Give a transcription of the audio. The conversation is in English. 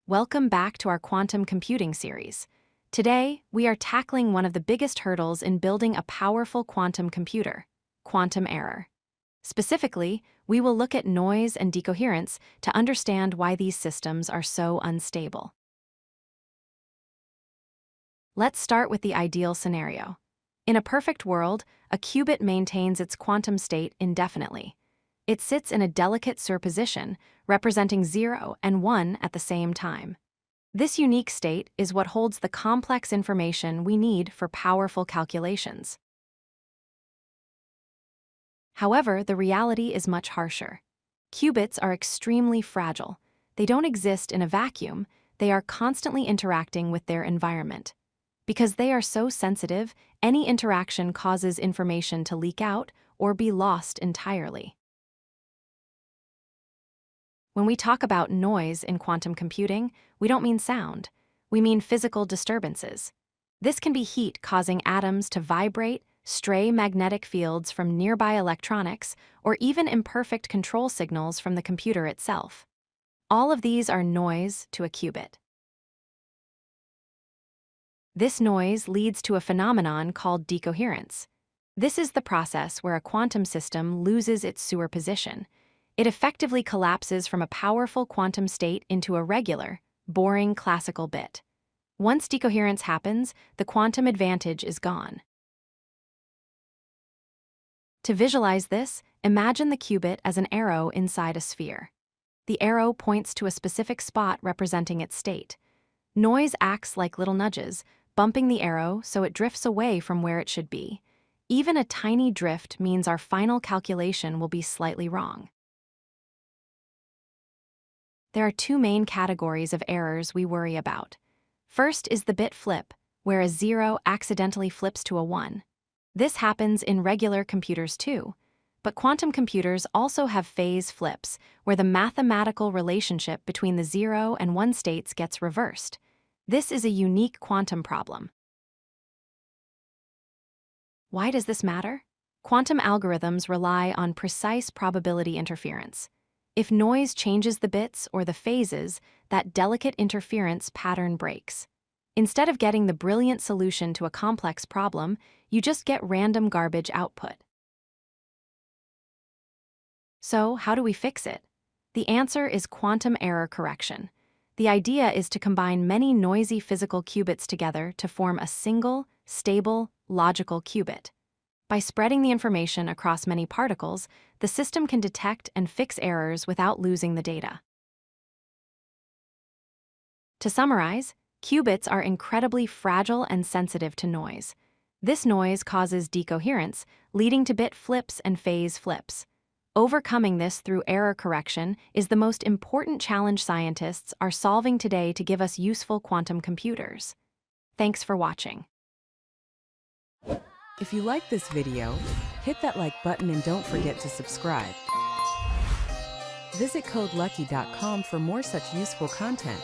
Welcome back to our quantum computing series. Today, we are tackling one of the biggest hurdles in building a powerful quantum computer: quantum error. Specifically, we will look at noise and decoherence to understand why these systems are so unstable. Let's start with the ideal scenario. In a perfect world, a qubit maintains its quantum state indefinitely. It sits in a delicate superposition, representing 0 and 1 at the same time. This unique state is what holds the complex information we need for powerful calculations. However, the reality is much harsher. Qubits are extremely fragile. They don't exist in a vacuum, they are constantly interacting with their environment. Because they are so sensitive, any interaction causes information to leak out or be lost entirely. When we talk about noise in quantum computing, we don't mean sound. We mean physical disturbances. This can be heat causing atoms to vibrate, stray magnetic fields from nearby electronics, or even imperfect control signals from the computer itself. All of these are noise to a qubit. This noise leads to a phenomenon called decoherence. This is the process where a quantum system loses its superposition. It effectively collapses from a powerful quantum state into a regular, boring classical bit. Once decoherence happens, the quantum advantage is gone. To visualize this, imagine the qubit as an arrow inside a sphere. The arrow points to a specific spot representing its state. Noise acts like little nudges, bumping the arrow so it drifts away from where it should be. Even a tiny drift means our final calculation will be slightly wrong. There are two main categories of errors we worry about. First is the bit flip, where a 0 accidentally flips to a 1. This happens in regular computers too, but quantum computers also have phase flips, where the mathematical relationship between the 0 and 1 states gets reversed. This is a unique quantum problem. Why does this matter? Quantum algorithms rely on precise probability interference. If noise changes the bits or the phases, that delicate interference pattern breaks. Instead of getting the brilliant solution to a complex problem, you just get random garbage output. So, how do we fix it? The answer is quantum error correction. The idea is to combine many noisy physical qubits together to form a single, stable, logical qubit. By spreading the information across many particles, the system can detect and fix errors without losing the data. To summarize, qubits are incredibly fragile and sensitive to noise. This noise causes decoherence, leading to bit flips and phase flips. Overcoming this through error correction is the most important challenge scientists are solving today to give us useful quantum computers. Thanks for watching. If you like this video, hit that like button and don't forget to subscribe. Visit codelucky.com for more such useful content.